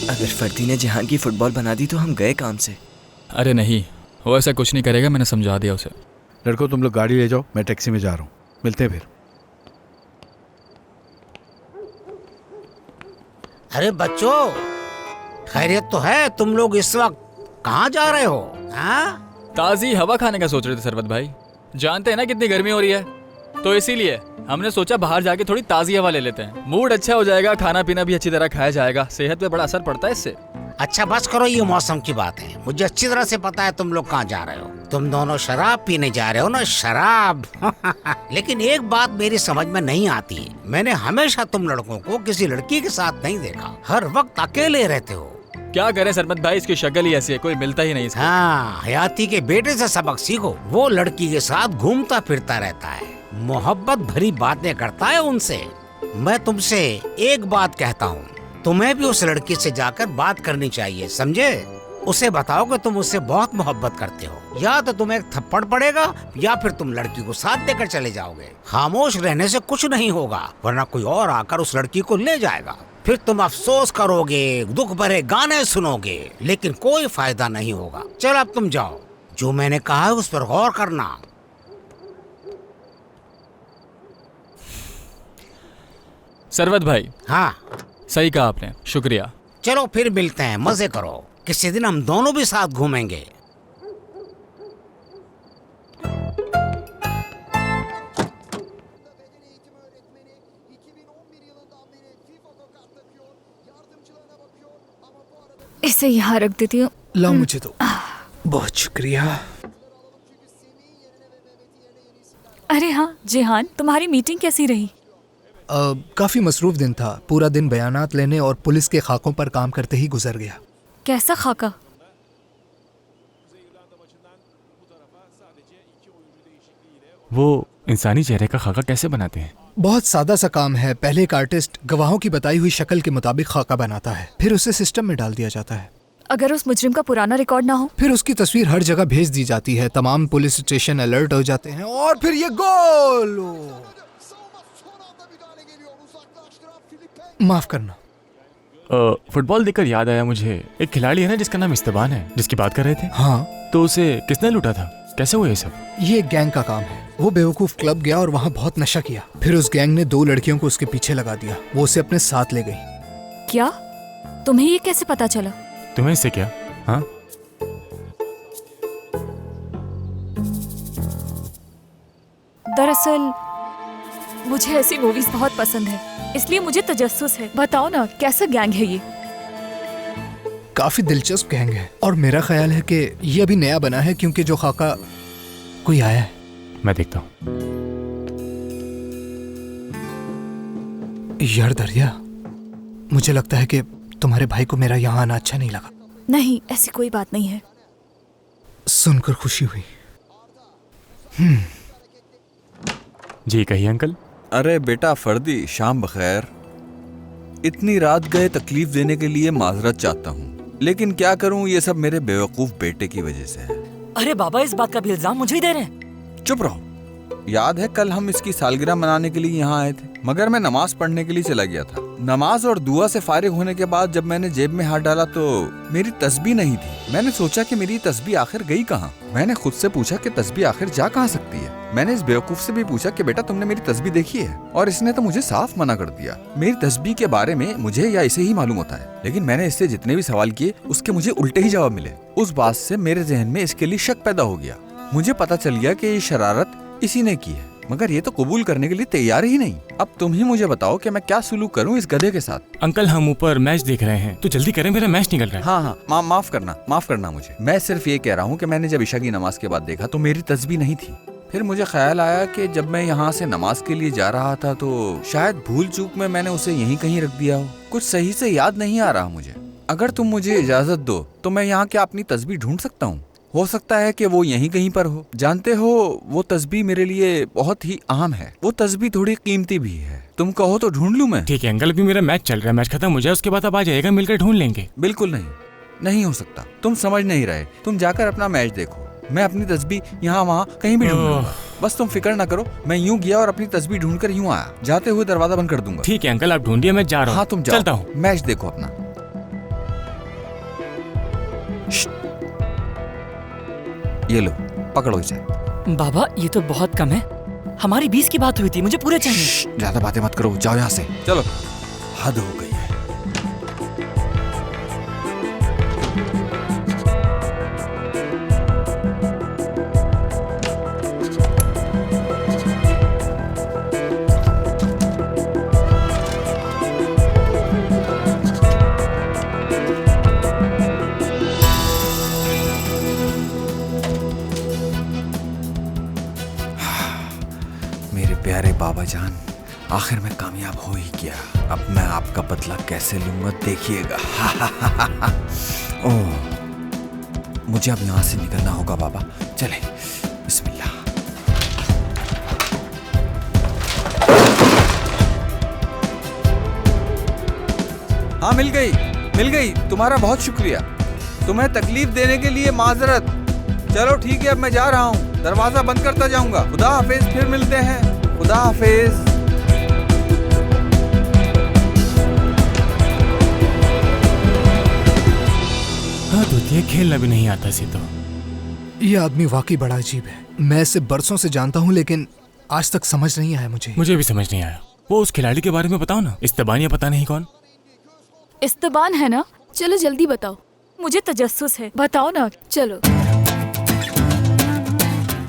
अगर फर्दी ने जहान की फुटबॉल बना दी तो हम गए काम से। अरे नहीं, वो ऐसा कुछ नहीं करेगा, मैंने समझा दिया उसे। लड़कों तुम लोग गाड़ी ले जाओ, मैं टैक्सी में जा रहा हूँ, मिलते हैं फिर। अरे बच्चों, खैरियत तो है? तुम लोग इस वक्त कहाँ जा रहे हो? हाँ? ताज़ी हवा खाने का सोच रहे थे सरबत भाई। जानते हैं ना कितनी गर्मी हो रही है, तो इसीलिए हमने सोचा बाहर जाके थोड़ी ताज़ी हवा ले लेते हैं। मूड अच्छा हो जाएगा, खाना पीना भी अच्छी तरह खाया जाएगा, सेहत पे बड़ा असर पड़ता है इससे। अच्छा बस करो, ये मौसम की बात है। मुझे अच्छी तरह से पता है तुम लोग कहाँ जा रहे हो। तुम दोनों शराब पीने जा रहे हो ना, शराब। लेकिन एक बात मेरी समझ में नहीं आती, मैंने हमेशा तुम लड़कों को किसी लड़की के साथ नहीं देखा, हर वक्त अकेले रहते हो। क्या करें सरबत भाई, इसकी शक्ल ही ऐसी है, कोई मिलता ही नहीं इसको। हाँ, हयाती के बेटे से सबक सीखो। वो लड़की के साथ घूमता फिरता रहता है, मोहब्बत भरी बातें करता है उनसे। मैं तुमसे एक बात कहता हूँ, तुम्हें भी उस लड़की से जाकर बात करनी चाहिए, समझे? उसे बताओ कि तुम उससे बहुत मोहब्बत करते हो। या तो तुम्हें एक थप्पड़ पड़ेगा या फिर तुम लड़की को साथ देकर चले जाओगे। खामोश रहने से कुछ नहीं होगा, वरना कोई और आकर उस लड़की को ले जाएगा। फिर तुम अफसोस करोगे, दुख भरे गाने सुनोगे, लेकिन कोई फायदा नहीं होगा। चल अब तुम जाओ, जो मैंने कहा है उस पर गौर करना। सरबत भाई, हाँ सही कहा आपने, शुक्रिया। चलो फिर मिलते हैं, मजे करो। किसी दिन हम दोनों भी साथ घूमेंगे। इसे यहाँ रख देती हूँ। लाओ मुझे तो। बहुत शुक्रिया। अरे हाँ जिहान, तुम्हारी मीटिंग कैसी रही? काफी मसरूफ दिन था। पूरा दिन बयानात लेने और पुलिस के खाकों पर काम करते ही गुजर गया। कैसा खाका? वो इंसानी चेहरे का खाका कैसे बनाते हैं? बहुत सादा सा काम है। पहले एक आर्टिस्ट गवाहों की बताई हुई शक्ल के मुताबिक खाका बनाता है, फिर उसे सिस्टम में डाल दिया जाता है। अगर उस मुजरिम का पुराना रिकॉर्ड ना हो? फिर उसकी तस्वीर हर जगह भेज दी जाती है, तमाम पुलिस स्टेशन अलर्ट हो जाते हैं और फिर ये गोल। माफ करना। फुटबॉल देखकर याद आया मुझे, एक खिलाड़ी है ना जिसका नाम इस्तेबान है, जिसकी बात कर रहे थे। हाँ, तो उसे किसने लूटा था? कैसे हुआ ये सब? ये एक गैंग का काम है। वो बेवकूफ क्लब गया और वहाँ बहुत नशा किया। फिर उस गैंग ने 2 लड़कियों को उसके पीछे लगा दिया। वो उसे अपने साथ ले गई। क्या? तुम्हें ये कैसे पता चला? तुम्हें इससे क्या? हाँ, दरअसल मुझे ऐसी मूवीज बहुत पसंद है, इसलिए मुझे तजस्सुस है। बताओ ना, कैसा गैंग है ये? काफी दिलचस्प गैंग है और मेरा ख्याल है कि ये अभी नया बना है, क्योंकि जो खाका कोई आया है। मैं देखता हूँ। यार दरिया, मुझे लगता है कि तुम्हारे भाई को मेरा यहाँ आना अच्छा नहीं लगा। नहीं, ऐसी कोई बात नहीं है। सुनकर खुशी हुई। जी कहिए अंकल। अरे बेटा फर्दी, शाम बखैर। इतनी रात गए तकलीफ देने के लिए माजरत चाहता हूँ, लेकिन क्या करूँ, ये सब मेरे बेवकूफ बेटे की वजह से है। अरे बाबा, इस बात का भी इल्जाम मुझे ही दे रहे हैं। चुप रहो। याद है कल हम इसकी सालगिरह मनाने के लिए यहाँ आए थे, मगर मैं नमाज पढ़ने के लिए चला गया था। नमाज और दुआ से फारिग होने के बाद जब मैंने जेब में हाथ डाला तो मेरी तस्बीह नहीं थी। मैंने सोचा कि मेरी तस्बीह आखिर गई कहाँ। मैंने खुद से पूछा कि तस्बीह आखिर जा कहाँ सकती है। मैंने इस बेवकूफ से भी पूछा कि बेटा तुमने मेरी तस्बीह देखी है, और इसने तो मुझे साफ मना कर दिया। मेरी तस्बीह के बारे में मुझे या इसे ही मालूम होता है, लेकिन मैंने इससे जितने भी सवाल किए उसके मुझे उल्टे ही जवाब मिले। उस बात से मेरे जहन में इसके लिए शक पैदा हो गया। मुझे पता चल गया कि ये शरारत इसी ने की है, मगर ये तो कबूल करने के लिए तैयार ही नहीं। अब तुम ही मुझे बताओ कि मैं क्या सुलूक करूं इस गधे के साथ। अंकल हम ऊपर मैच देख रहे हैं, तो जल्दी करें, मेरा मैच निकल रहा है। हाँ, माफ करना मुझे। मैं सिर्फ ये कह रहा हूँ कि मैंने जब ईशा की नमाज के बाद देखा तो मेरी तस्बीह नहीं थी। फिर मुझे ख्याल आया कि जब मैं यहाँ से नमाज के लिए जा रहा था तो शायद भूल चूक में मैंने उसे यहीं कहीं रख दिया हो। कुछ सही से याद नहीं आ रहा मुझे। अगर तुम मुझे इजाजत दो तो मैं यहाँ क्या अपनी तस्बीह ढूंढ सकता हूँ? हो सकता है कि वो यहीं कहीं पर हो। जानते हो, वो तस्बीह मेरे लिए बहुत ही अहम है। वो तस्बीह थोड़ी कीमती भी है। तुम कहो तो ढूंढ लूं मैं? ठीक है अंकल, अभी मेरा मैच चल रहा है, मैच खत्म हो जाए उसके बाद आप आ जाएगा, मिलकर ढूंढ लेंगे। बिल्कुल नहीं हो सकता। तुम समझ नहीं रहे। तुम जाकर अपना मैच देखो, मैं अपनी तस्बीह यहाँ वहाँ कहीं भी ढूंढ लूंगा। बस तुम फिक्र ना करो। मैं यूं गया और अपनी तस्बीह ढूंढकर यूं आया। जाते हुए दरवाजा बंद कर दूंगा। ठीक है अंकल, आप ढूंढिए, मैं जा रहा हूँ। हाँ तुम जाओ, चलता हूँ। मैच देखो अपना। ये लो, पकड़ो इसे। बाबा ये तो बहुत कम है। हमारी 20 की बात हुई थी, मुझे पूरे चाहिए। ज्यादा बातें मत करो, जाओ यहाँ से। चलो, हद हो गई है। मेरे प्यारे बाबा जान, आखिर में कामयाब हो ही गया। अब मैं आपका बदला कैसे लूंगा देखिएगा। ओह, मुझे अब यहाँ से निकलना होगा बाबा। चले, बिस्मिल्लाह। हाँ, मिल गई। तुम्हारा बहुत शुक्रिया। तुम्हें तकलीफ देने के लिए माजरत। चलो ठीक है, अब मैं जा रहा हूँ। दरवाजा बंद करता जाऊंगा। खुदा हाफिज, फिर मिलते हैं। खुदा हाफिज। हाँ तो ये खेलना भी नहीं आता सी तो। ये आदमी वाकई बड़ा अजीब है। मैं इसे बरसों से जानता हूँ लेकिन आज तक समझ नहीं आया मुझे। मुझे भी समझ नहीं आया। वो उस खिलाड़ी के बारे में बताओ ना, इस्तबान या पता नहीं कौन। इस्तबान है ना? चलो जल्दी बताओ, मुझे तजस्सुस है, बताओ ना, चलो।